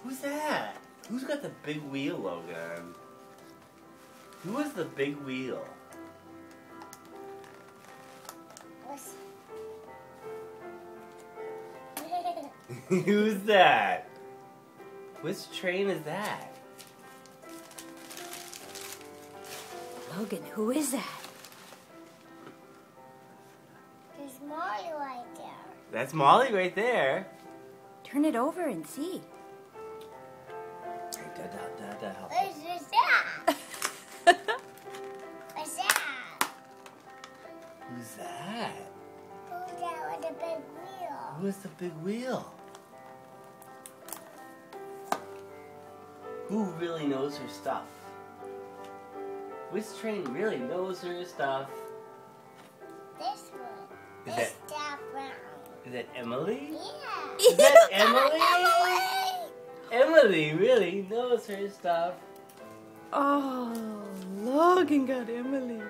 Who's that? Who's got the big wheel, Logan? Who is the big wheel? Who's that? Which train is that? Logan, who is that? There's Molly right there. That's Molly right there. Turn it over and see. Who's that? What's that? Who's that? Who's that with the big wheel? Who is the big wheel? Who really knows her stuff? Which train really knows her stuff? This one. Is It's that brown. Is that Emily? Yeah. Is that Emily? Emily really knows her stuff. Oh, Logan got Emily.